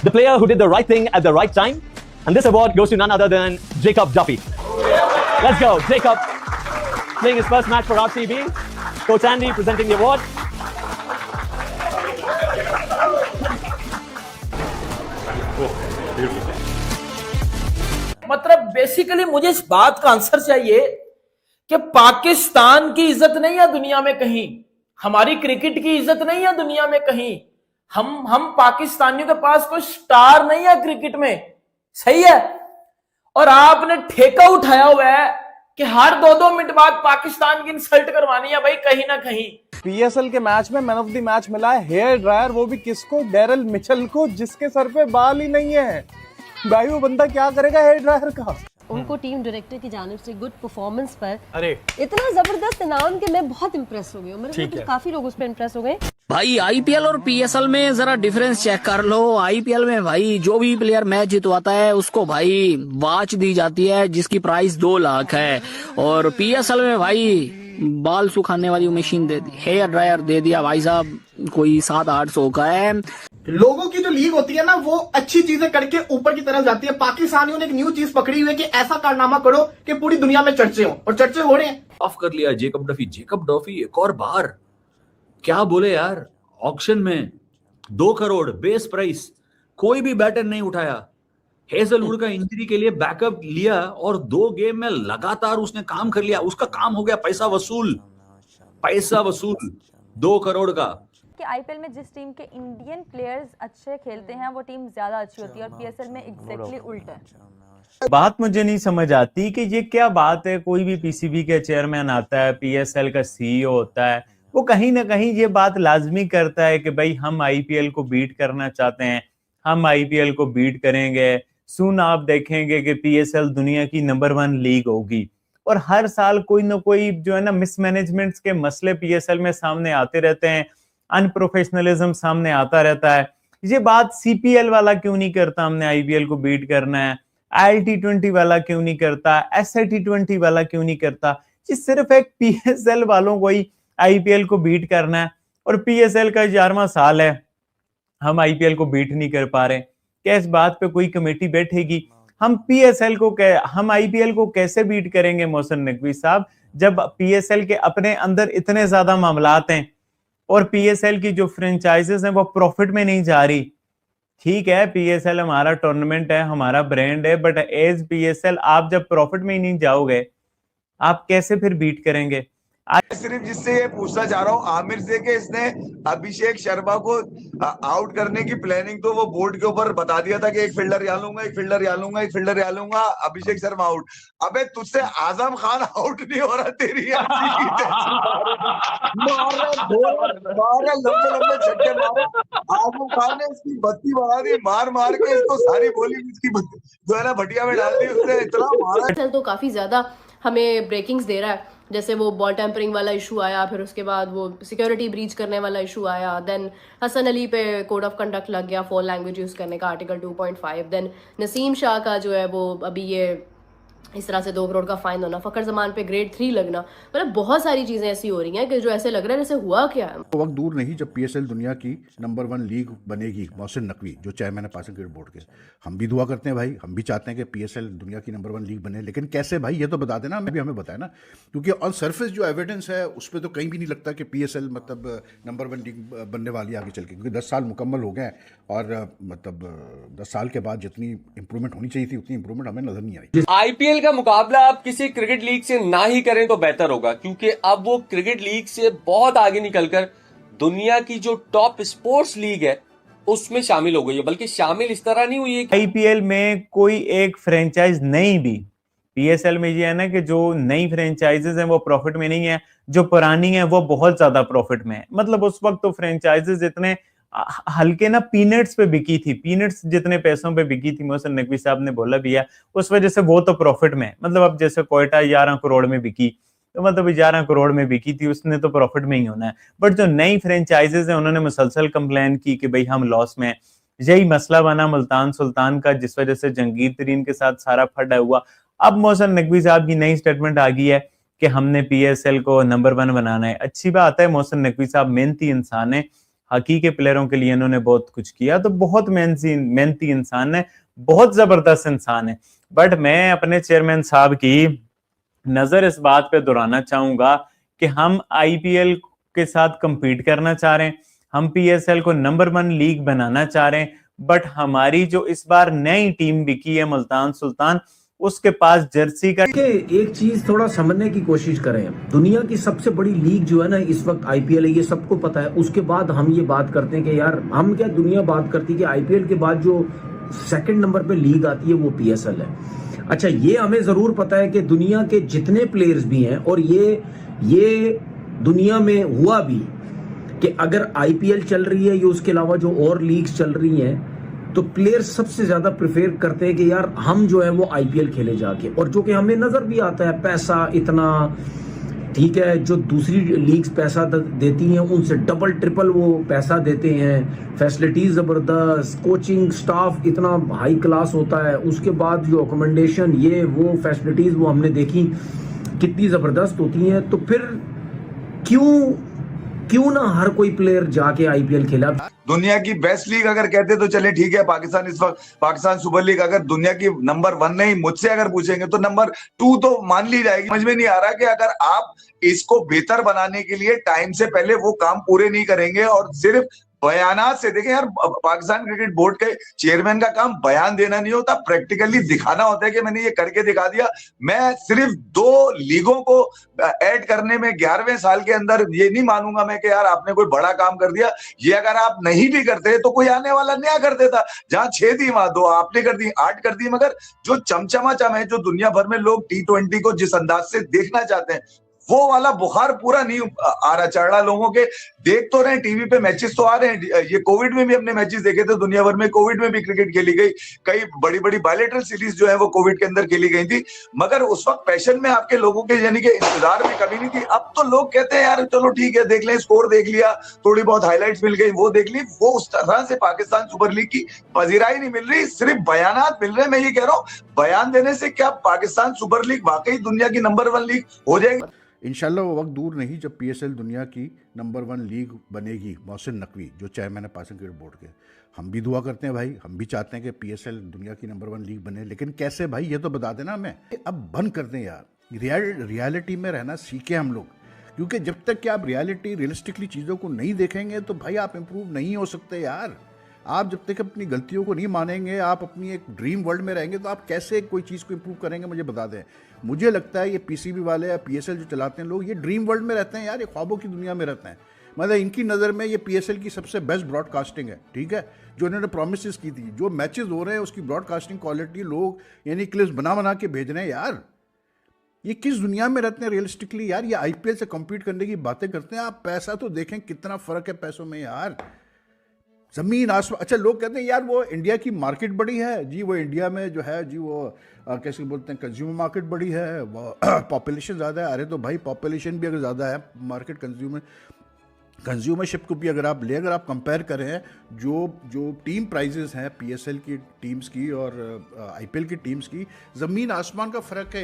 the player who did the right thing at the right time. And this award goes to none other than Jacob Duffy. Let's go, Jacob, playing his first match for RCB. Coach Andy presenting the award. मतलब basically मुझे इस बात का answer चाहिए कि पाकिस्तान की इज्जत नहीं है दुनिया में कहीं, हमारी क्रिकेट की इज्जत नहीं है दुनिया में कहीं, हम पाकिस्तानियों के पास कोई स्टार नहीं है क्रिकेट में, सही है। और आपने ठेका उठाया हुआ है कि हर 2-2 मिनट बाद पाकिस्तान की इंसल्ट करवानी है भाई कहीं ना कहीं। पीएसएल के मैच में मैन ऑफ द मैच मिला है हेयर ड्रायर, वो भी किसको? डेरिल मिचेल को, जिसके सर पे बाल ही नहीं है। भाई वो बंदा क्या करेगा हेयर ड्रायर का? उनको टीम डायरेक्टर की जानिब से गुड परफॉर्मेंस पर अरे इतना जबरदस्त इनाम कि मैं बहुत इंप्रेस हो गई हूँ। मेरे को काफी लोग उस पर इंप्रेस हो गए। भाई आईपीएल और पीएसएल में जरा डिफरेंस चेक कर लो। आईपीएल में भाई जो भी प्लेयर मैच जितवाता है उसको भाई वॉच दी जाती है जिसकी प्राइस 2 लाख है, और पीएसएल में भाई बाल सुखाने वाली मशीन दे दी, हेयर ड्रायर दे दिया भाई साहब, कोई 700-800 का है। लोगों की जो लीग होती है ना वो अच्छी चीजें करके ऊपर की तरफ जाती है। पाकिस्तानियों ने एक न्यू चीज पकड़ी हुई है कि ऐसा कारनामा करो कि पूरी दुनिया में चर्चे हो, और चर्चे हो रहे हैं। ऑफ कर लिया जेकब डफी एक और बार, क्या बोले यार। ऑक्शन में 2 करोड़ बेस प्राइस, कोई भी बैटर नहीं उठाया। हेजलवुड का इंजरी के लिए बैकअप लिया और 2 गेम में लगातार उसने काम कर लिया। उसका काम हो गया पैसा वसूल 2 करोड़ का। कि आईपीएल में जिस टीम के इंडियन प्लेयर्स अच्छे खेलते हैं वो टीम ज्यादा अच्छी होती है, और पीएसएल में एग्जैक्टली उल्टा है। बात मुझे नहीं समझ आती कि ये क्या बात है। कोई भी पीसीबी का चेयरमैन आता है, पीएसएल का सीईओ होता है, वो कहीं ना कहीं ये बात लाजमी करता है कि भाई हम आईपीएल को बीट करना चाहते हैं, हम आईपीएल को बीट करेंगे। सून आप देखेंगे कि पीएसएल दुनिया की नंबर 1 लीग होगी, और हर साल कोई ना कोई जो है ना मिसमैनेजमेंट्स के मसले पीएसएल में सामने आते रहते हैं, अनप्रोफेशनलिज्म सामने आता रहता है। ये बात सीपीएल वाला क्यों नहीं करता, हमने आईपीएल को बीट करना है, IL-T20 वाला क्यों नहीं करता, SI-T20 वाला क्यों नहीं करता। ये सिर्फ एक पीएसएल वालों को ही आईपीएल को बीट करना है, और पीएसएल का 11वां साल है, हम आईपीएल को बीट नहीं कर पा रहे। क्या इस बात पे कोई कमेटी बैठेगी? हम आईपीएल को कैसे बीट करेंगे मोहसिन नकवी साहब, जब पीएसएल के अपने अंदर इतने ज्यादा मामलात हैं और पीएसएल की जो फ्रेंचाइजेस हैं वो प्रॉफिट में नहीं जा रही। ठीक है, पीएसएल हमारा टूर्नामेंट है, हमारा ब्रांड है, बट एज पीएसएल आप जब प्रॉफिट में ही नहीं जाओगे, आप कैसे फिर बीट करेंगे? सिर्फ जिससे ये पूछना चाह रहा हूँ आमिर से कि इसने अभिषेक शर्मा को आउट करने की प्लानिंग तो वो बोर्ड के ऊपर बता दिया था कि एक फील्डर यहाँ लूंगा, एक फील्डर यहाँ लूंगा, एक फील्डर यहाँ लूंगा, अभिषेक शर्मा आउट। अबे तुझसे आजम खान आउट नहीं हो रहा, तेरी लंबे लंबे छक्के मारे। आजम खान ने इसकी बत्ती बढ़ा दी, मार मार के इसको सारी बॉलिंग इसकी जो है ना भटिया में डाल दी उसने, इतना मारा। तो काफी ज्यादा हमें ब्रेकिंग्स दे रहा है, जैसे वो बॉल टेम्परिंग वाला इशू आया, फिर उसके बाद वो सिक्योरिटी ब्रीच करने वाला इशू आया, देन हसन अली पे कोड ऑफ कंडक्ट लग गया फॉल लैंग्वेज यूज करने का आर्टिकल 2.5, देन नसीम शाह का जो है वो अभी ये इस तरह से 2 करोड़ का फाइन होना, फकर जमान पे ग्रेड 3 लगना, मतलब बहुत सारी चीजें ऐसी हो रही हैं कि जो ऐसे लग रहा है जैसे हुआ क्या है। वक्त दूर नहीं जब पीएसएल दुनिया की नंबर 1 लीग बनेगी। मोहसिन नकवी जो चेयरमैन है पासिंग क्रिकेट बोर्ड के, हम भी दुआ करते हैं भाई, हम भी चाहते हैं कि पीएसएल दुनिया की नंबर 1 लीग बने, लेकिन कैसे भाई ये तो बता देना, हमें बताया ना, क्योंकि ऑन सरफेस जो एविडेंस है उस पर तो कहीं भी नहीं लगता कि पीएसएल मतलब नंबर 1 लीग बनने वाली है आगे चल के, क्योंकि 10 साल मुकम्मल हो गए और मतलब 10 साल के बाद जितनी इंप्रूवमेंट होनी चाहिए थी उतनी इंप्रूवमेंट हमें नजर नहीं आई। आईपीएल का मुकाबला आप किसी क्रिकेट लीग से ना ही करें तो बेहतर होगा, क्योंकि अब वो क्रिकेट लीग से बहुत आगे निकलकर दुनिया की जो टॉप स्पोर्ट्स लीग है उसमें शामिल हो गई है, बल्कि शामिल इस तरह नहीं हुई है। आईपीएल में कोई एक फ्रेंचाइज नहीं भी, पीएसएल में ये है ना कि जो नई फ्रेंचाइजेस हैं वो प्रॉफिट में नहीं है, जो पुरानी है वो बहुत ज्यादा प्रॉफिट में है। मतलब उस वक्त तो फ्रेंचाइजेस इतने हल्के ना पीनट्स पे बिकी थी, पीनट्स जितने पैसों पे बिकी थी, मोहसिन नकवी साहब ने बोला भी है, उस वजह से वो तो प्रॉफिट में। मतलब अब जैसे कोयटा 11 करोड़ में बिकी, तो मतलब 11 करोड़ में बिकी थी, उसने तो प्रॉफिट में ही होना है। बट जो नई फ्रेंचाइजेज हैं उन्होंने मुसलसल कंप्लेन की कि भाई हम लॉस में। यही मसला बना मुल्तान सुल्तान का, जिस वजह से जंगीर तरीन के साथ सारा फटा हुआ। अब मोहसिन नकवी साहब की नई स्टेटमेंट आ गई है कि हमने पीएसएल को नंबर 1 बनाना है। अच्छी बात है, मोहसिन नकवी साहब मेहनती इंसान है, हॉकी के प्लेयरों के लिए इन्होंने बहुत कुछ किया, तो बहुत मेहनती इंसान है, बहुत जबरदस्त इंसान है। बट मैं अपने चेयरमैन साहब की नजर इस बात पे दोहराना चाहूंगा कि हम आईपीएल के साथ compete करना चाह रहे हैं, हम पीएसएल को नंबर 1 लीग बनाना चाह रहे हैं, बट हमारी जो इस बार नई टीम बिकी है मुल्तान सुल्तान, उसके पास जर्सी का एक चीज थोड़ा समझने की कोशिश करें, दुनिया की सबसे बड़ी लीग जो है ना इस वक्त आईपीएल है, ये सबको पता है। उसके बाद हम ये बात करते हैं कि यार हम क्या, दुनिया बात करती है कि आईपीएल के बाद जो सेकंड नंबर पे लीग आती है वो पीएसएल है। अच्छा, ये हमें जरूर पता है कि दुनिया के जितने प्लेयर्स भी हैं, और ये दुनिया में हुआ भी कि अगर आईपीएल चल रही है या उसके अलावा जो और लीग्स चल रही हैं, तो प्लेयर्स सबसे ज्यादा प्रेफर करते हैं कि यार हम जो है वो आईपीएल खेले जाके, और जो कि हमें नजर भी आता है, पैसा इतना, ठीक है, जो दूसरी लीग्स पैसा देती हैं उनसे डबल ट्रिपल वो पैसा देते हैं, फैसिलिटीज जबरदस्त, कोचिंग स्टाफ इतना हाई क्लास होता है, उसके बाद जो अकोमोडेशन ये वो फैसिलिटीज वो हमने देखी कितनी जबरदस्त होती हैं। तो फिर क्यों ना हर कोई प्लेयर जाके आईपीएल खेला। दुनिया की बेस्ट लीग अगर कहते तो चले ठीक है, पाकिस्तान इस वक्त पाकिस्तान सुपर लीग अगर दुनिया की नंबर 1 नहीं, मुझसे अगर पूछेंगे तो नंबर 2 तो मान ली जाएगी। समझ में नहीं आ रहा कि अगर आप इसको बेहतर बनाने के लिए टाइम से पहले वो काम पूरे नहीं करेंगे और सिर्फ बयानात से, देखें यार, पाकिस्तान क्रिकेट बोर्ड के चेयरमैन का काम बयान देना नहीं होता, प्रैक्टिकली दिखाना होता है कि मैंने ये करके दिखा दिया। मैं सिर्फ 2 लीगों को ऐड करने में 11वें साल के अंदर ये नहीं मानूंगा मैं कि यार आपने कोई बड़ा काम कर दिया। ये अगर आप नहीं भी करते तो कोई आने वाला नया कर देता। जहां 6 थी वहां 2 आपने कर दी, 8 कर दी। मगर जो चमचमाचम है, जो दुनिया भर में लोग T20 को जिस अंदाज से देखना चाहते हैं, वो वाला बुखार पूरा नहीं आ रहा चढ़ रहा लोगों के। देख तो रहे टीवी पे मैचेस तो आ रहे हैं। ये कोविड में भी हमने मैचेस देखे थे, दुनिया भर में कोविड में भी क्रिकेट खेली गई, कई बड़ी बड़ी बायलैटरल सीरीज जो है वो कोविड के अंदर खेली गई थी। मगर उस वक्त पैशन में आपके लोगों के यानी कि इंतजार में कमी नहीं थी। अब तो लोग कहते हैं यार चलो ठीक है, देख लें, स्कोर देख लिया, थोड़ी बहुत हाईलाइट्स मिल गई, वो देख ली। वो उस तरह से पाकिस्तान सुपर लीग की पजीराई नहीं मिल रही, सिर्फ बयानात मिल रहे हैं। मैं ये कह रहा हूँ, बयान देने से क्या पाकिस्तान सुपर लीग वाकई दुनिया की नंबर 1 लीग हो जाएगी? इंशाल्लाह वो वक्त दूर नहीं जब पीएसएल दुनिया की नंबर 1 लीग बनेगी। मोहसिन नकवी जो चेयरमैन है पाकिस्तान क्रिकेट बोर्ड के, हम भी दुआ करते हैं भाई, हम भी चाहते हैं कि पीएसएल दुनिया की नंबर 1 लीग बने, लेकिन कैसे भाई ये तो बता देना हमें। अब बंद कर दें यार, रियलिटी में रहना सीखे हम लोग, क्योंकि जब तक कि आप रियलिस्टिकली चीज़ों को नहीं देखेंगे तो भाई आप इम्प्रूव नहीं हो सकते यार। आप जब तक अपनी गलतियों को नहीं मानेंगे, आप अपनी एक ड्रीम वर्ल्ड में रहेंगे, तो आप कैसे कोई चीज़ को इम्प्रूव करेंगे? मुझे बता दें। मुझे लगता है ये पीसीबी वाले या पीएसएल जो चलाते हैं लोग, ये ड्रीम वर्ल्ड में रहते हैं यार, ये ख्वाबों की दुनिया में रहते हैं। मतलब इनकी नज़र में ये पीएसएल की सबसे बेस्ट ब्रॉडकास्टिंग है, ठीक है, जो इन्होंने प्रोमिस की थी, जो मैचेस हो रहे हैं उसकी ब्रॉडकास्टिंग क्वालिटी लोग यानी क्लिप्स बना के भेज रहे हैं यार। ये किस दुनिया में रहते हैं रियलिस्टिकली यार? ये आईपीएल से कम्पीट करने की बातें करते हैं। आप पैसा तो देखें कितना फ़र्क है पैसों में यार, जमीन आसमान। अच्छा, लोग कहते हैं यार वो इंडिया की मार्केट बड़ी है जी, वो इंडिया में जो है जी वो कैसे बोलते हैं, कंज्यूमर मार्केट बड़ी है, वो पॉपुलेशन ज़्यादा है। अरे तो भाई पॉपुलेशन भी अगर ज़्यादा है, मार्केट कंज्यूमरशिप को भी अगर आप कंपेयर करें, जो टीम प्राइजेस हैं पीएसएल की टीम्स की और आईपीएल की टीम्स की, ज़मीन आसमान का फ़र्क है यार।